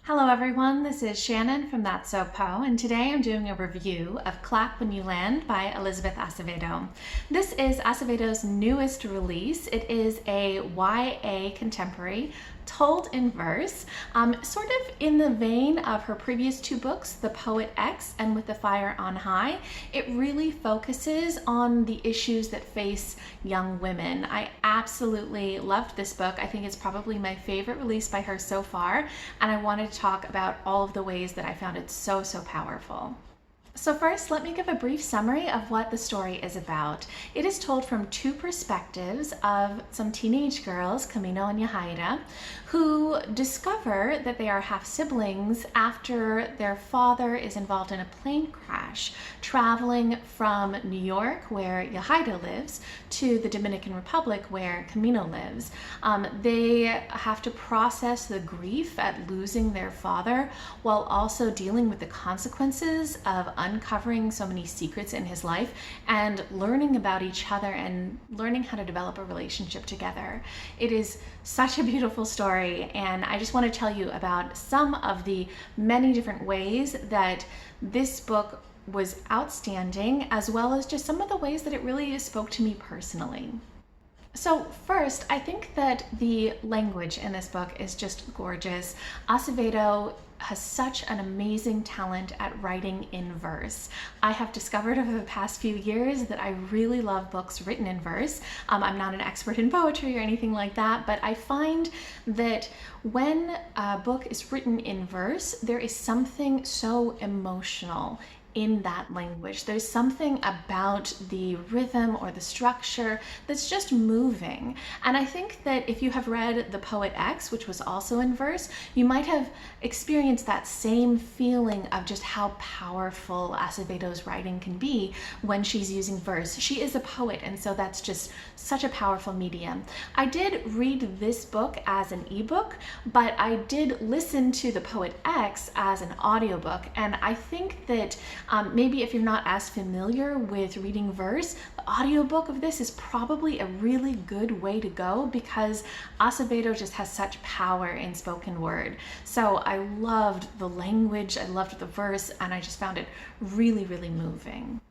Hello everyone, this is Shannon from That's So Poe, and today I'm doing a review of Clap When You Land by Elizabeth Acevedo. This is Acevedo's newest release. It is a YA contemporary told in verse, sort of in the vein of her previous two books, The Poet X and With the Fire on High. It really focuses on the issues that face young women. I absolutely loved this book. I think it's probably my favorite release by her so far, and I wanted to talk about all of the ways that I found it so powerful. So first, let me give a brief summary of what the story is about. It is told from two perspectives of some teenage girls, Camino and Yahaira, who discover that they are half-siblings after their father is involved in a plane crash, traveling from New York, where Yahaira lives, to the Dominican Republic, where Camino lives. They have to process the grief at losing their father while also dealing with the consequences of uncovering so many secrets in his life and learning about each other and learning how to develop a relationship together. It is such a beautiful story, and I just want to tell you about some of the many different ways that this book was outstanding, as well as just some of the ways that it really spoke to me personally. So first, I think that the language in this book is just gorgeous. Acevedo has such an amazing talent at writing in verse. I have discovered over the past few years that I really love books written in verse. I'm not an expert in poetry or anything like that, but I find that when a book is written in verse, there is something so emotional in that language. There's something about the rhythm or the structure that's just moving. And I think that if you have read The Poet X, which was also in verse, you might have experienced that same feeling of just how powerful Acevedo's writing can be when she's using verse. She is a poet, and so that's just such a powerful medium. I did read this book as an ebook, but I did listen to The Poet X as an audiobook, and I think that maybe if you're not as familiar with reading verse, the audiobook of this is probably a really good way to go because Acevedo just has such power in spoken word. So I loved the language, I loved the verse, and I just found it really moving.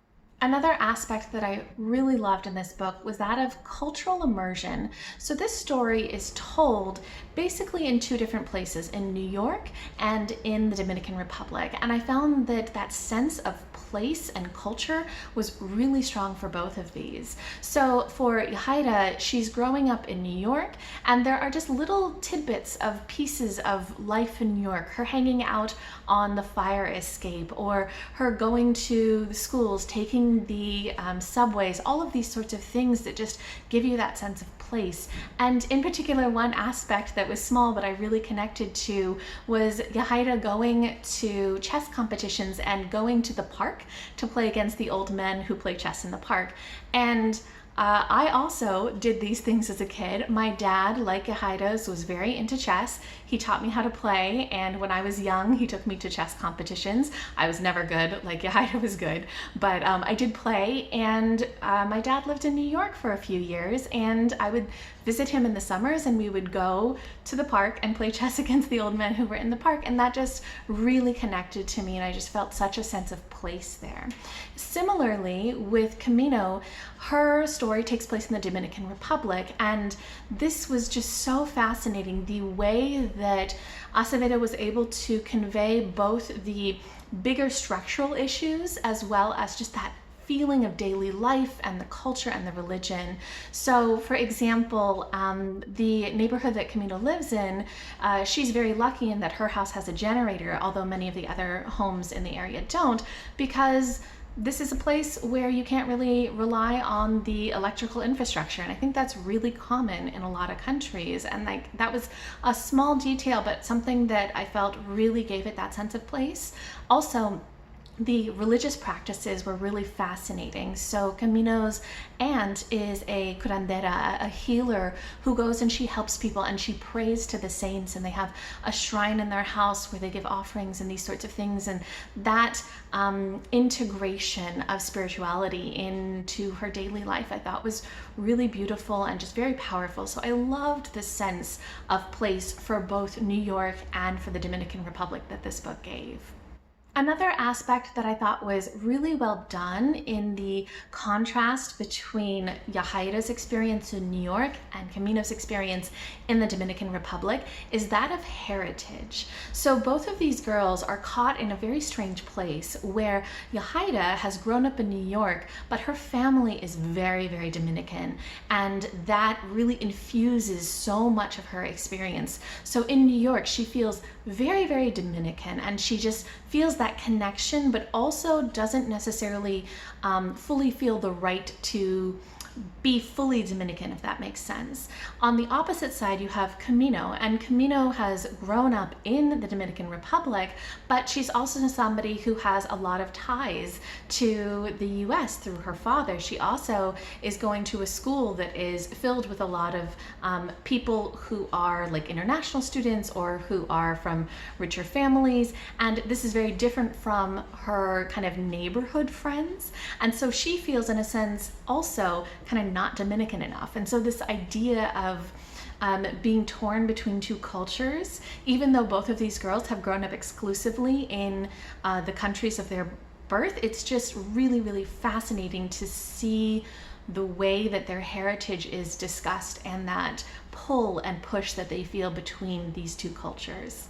Another aspect that I really loved in this book was that of cultural immersion. So this story is told basically in two different places, in New York and in the Dominican Republic. And I found that that sense of place and culture was really strong for both of these. So for Yahaira, she's growing up in New York, and there are just little tidbits of pieces of life in New York, her hanging out on the fire escape, or her going to the schools, taking the subways, all of these sorts of things that just give you that sense of place. And in particular, one aspect that was small but I really connected to was Yahaira going to chess competitions and going to the park to play against the old men who play chess in the park. And I also did these things as a kid. My dad, like Yahaira's, was very into chess. He taught me how to play, and when I was young, he took me to chess competitions. I was never good, like Yahaira was good, but I did play, and my dad lived in New York for a few years, and I would visit him in the summers, and we would go to the park and play chess against the old men who were in the park, and that just really connected to me, and I just felt such a sense of place there. Similarly, with Camino, her story takes place in the Dominican Republic, and this was just so fascinating, the way that Acevedo was able to convey both the bigger structural issues as well as just that feeling of daily life and the culture and the religion. So for example, the neighborhood that Camino lives in, she's very lucky in that her house has a generator, although many of the other homes in the area don't, because this is a place where you can't really rely on the electrical infrastructure, and I think that's really common in a lot of countries. And like, that was a small detail, but something that I felt really gave it that sense of place. Also, the religious practices were really fascinating. So Camino's aunt is a curandera, a healer who goes and she helps people and she prays to the saints, and they have a shrine in their house where they give offerings and these sorts of things. And that integration of spirituality into her daily life I thought was really beautiful and just very powerful. So I loved the sense of place for both New York and for the Dominican Republic that this book gave. Another aspect that I thought was really well done in the contrast between Yahaira's experience in New York and Camino's experience in the Dominican Republic is that of heritage. So both of these girls are caught in a very strange place where Yahaira has grown up in New York, but her family is very, very Dominican, and that really infuses so much of her experience. So in New York, she feels very, very Dominican, and she just feels that connection, but also doesn't necessarily fully feel the right to be fully Dominican, if that makes sense. On the opposite side, you have Camino, and Camino has grown up in the Dominican Republic, but she's also somebody who has a lot of ties to the US through her father. She also is going to a school that is filled with a lot of people who are like international students or who are from richer families, and this is very different from her kind of neighborhood friends. And so she feels, in a sense, also kind of not Dominican enough. And so this idea of being torn between two cultures, even though both of these girls have grown up exclusively in the countries of their birth, it's just really, really fascinating to see the way that their heritage is discussed and that pull and push that they feel between these two cultures.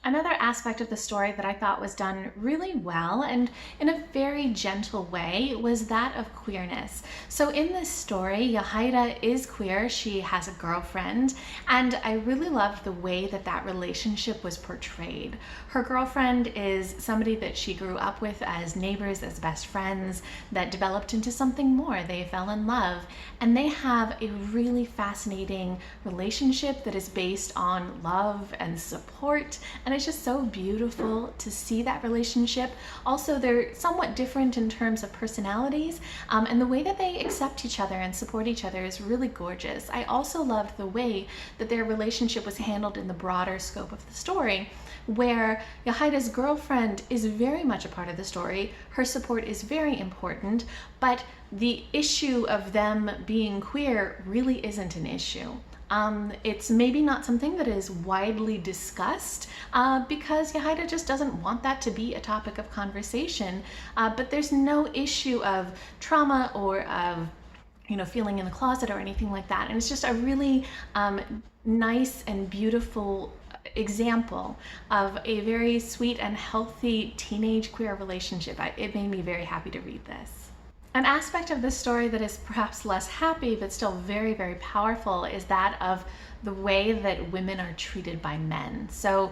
Another aspect of the story that I thought was done really well and in a very gentle way was that of queerness. So in this story, Yahaira is queer, she has a girlfriend, and I really loved the way that that relationship was portrayed. Her girlfriend is somebody that she grew up with as neighbors, as best friends, that developed into something more. They fell in love, and they have a really fascinating relationship that is based on love and support, and it's just so beautiful to see that relationship. Also, they're somewhat different in terms of personalities, and the way that they accept each other and support each other is really gorgeous. I also loved the way that their relationship was handled in the broader scope of the story, where Yahaira's girlfriend is very much a part of the story. Her support is very important, but the issue of them being queer really isn't an issue. It's maybe not something that is widely discussed because Yahaira just doesn't want that to be a topic of conversation, but there's no issue of trauma or of feeling in the closet or anything like that. And it's just a really nice and beautiful example of a very sweet and healthy teenage queer relationship. It made me very happy to read this. An aspect of this story that is perhaps less happy but still very, very powerful is that of the way that women are treated by men. So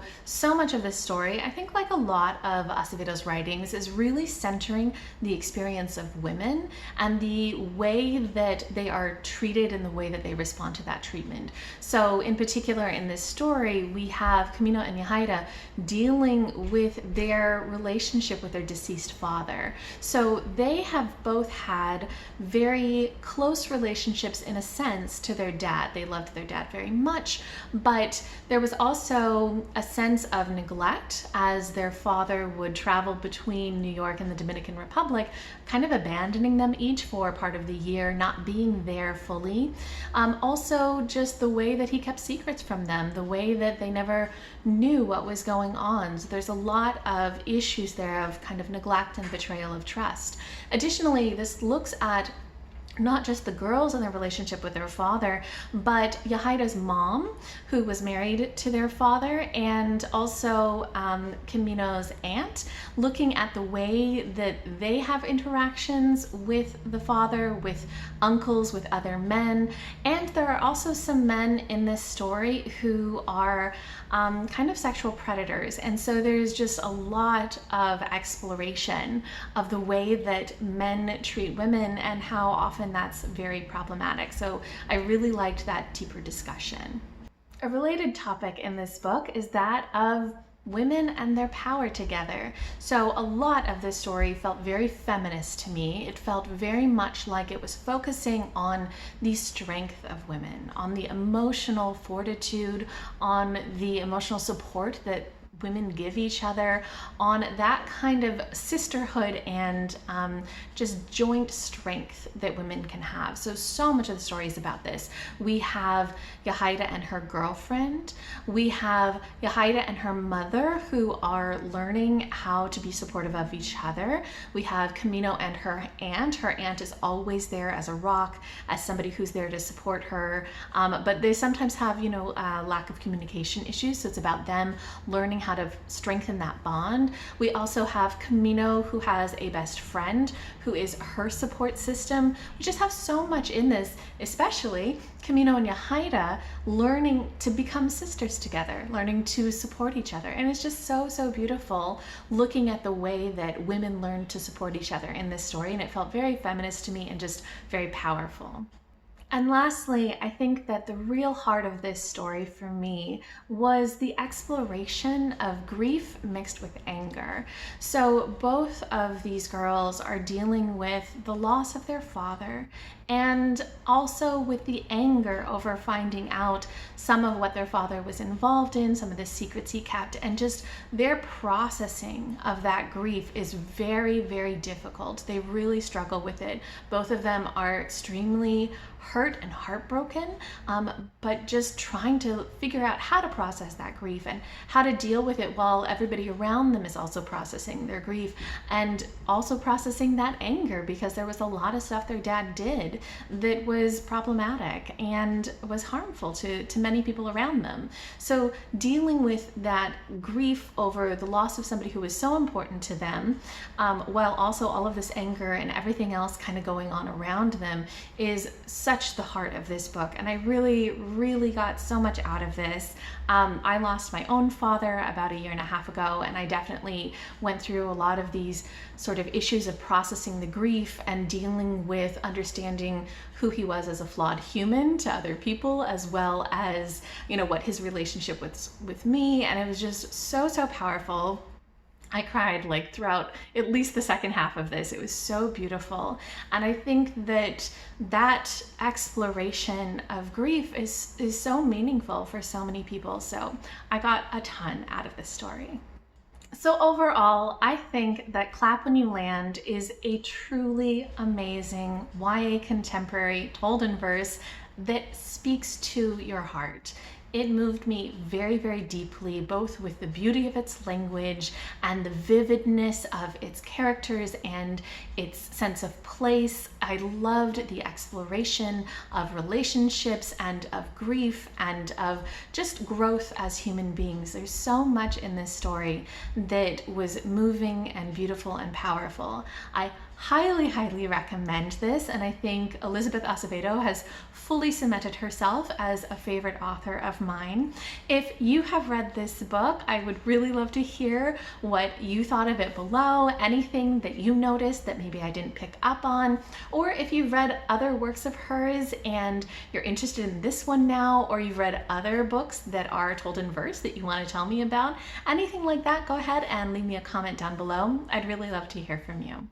much of this story, I think like a lot of Acevedo's writings, is really centering the experience of women and the way that they are treated and the way that they respond to that treatment. So in particular in this story, we have Camino and Yahaira dealing with their relationship with their deceased father. So they have both had very close relationships in a sense to their dad. They loved their dad very much, but there was also a sense of neglect as their father would travel between New York and the Dominican Republic, kind of abandoning them each for part of the year, not being there fully. Also just the way that he kept secrets from them, the way that they never knew what was going on. So there's a lot of issues there of kind of neglect and betrayal of trust. Additionally, this looks at not just the girls and their relationship with their father, but Yahaira's mom, who was married to their father, and also Camino's aunt, looking at the way that they have interactions with the father, with uncles, with other men. And there are also some men in this story who are kind of sexual predators. And so there's just a lot of exploration of the way that men treat women and how often that's very problematic. So I really liked that deeper discussion. A related topic in this book is that of women and their power together. So a lot of this story felt very feminist to me. It felt very much like it was focusing on the strength of women, on the emotional fortitude, on the emotional support that women give each other, on that kind of sisterhood and just joint strength that women can have. So much of the story is about this. We have Yahaira and her girlfriend. We have Yahaira and her mother, who are learning how to be supportive of each other. We have Camino and her aunt. Her aunt is always there as a rock, as somebody who's there to support her. But they sometimes have, lack of communication issues. So it's about them learning how to strengthen that bond. We also have Camino, who has a best friend who is her support system. We just have so much in this, especially Camino and Yahaira learning to become sisters together, learning to support each other. And it's just so beautiful looking at the way that women learn to support each other in this story. And it felt very feminist to me and just very powerful. And lastly, I think that the real heart of this story for me was the exploration of grief mixed with anger. So both of these girls are dealing with the loss of their father and also with the anger over finding out some of what their father was involved in, some of the secrets he kept, and just their processing of that grief is very difficult. They really struggle with it. Both of them are extremely hurt and heartbroken, but just trying to figure out how to process that grief and how to deal with it while everybody around them is also processing their grief and also processing that anger, because there was a lot of stuff their dad did that was problematic and was harmful to many people around them. So dealing with that grief over the loss of somebody who was so important to them, while also all of this anger and everything else kind of going on around them, is such the heart of this book. And I really got so much out of this. I lost my own father about 1.5 years ago, and I definitely went through a lot of these sort of issues of processing the grief and dealing with understanding who he was as a flawed human to other people, as well as, what his relationship with me. And it was just so powerful. I cried throughout at least the second half of this. It was so beautiful. And I think that exploration of grief is so meaningful for so many people. So I got a ton out of this story. So overall, I think that Clap When You Land is a truly amazing YA contemporary told in verse that speaks to your heart. It moved me very deeply, both with the beauty of its language and the vividness of its characters and its sense of place. I loved the exploration of relationships and of grief and of just growth as human beings. There's so much in this story that was moving and beautiful and powerful. I highly recommend this, and I think Elizabeth Acevedo has fully cemented herself as a favorite author of mine. If you have read this book, I would really love to hear what you thought of it below, anything that you noticed that maybe I didn't pick up on, or if you've read other works of hers and you're interested in this one now, or you've read other books that are told in verse that you want to tell me about, anything like that, go ahead and leave me a comment down below. I'd really love to hear from you.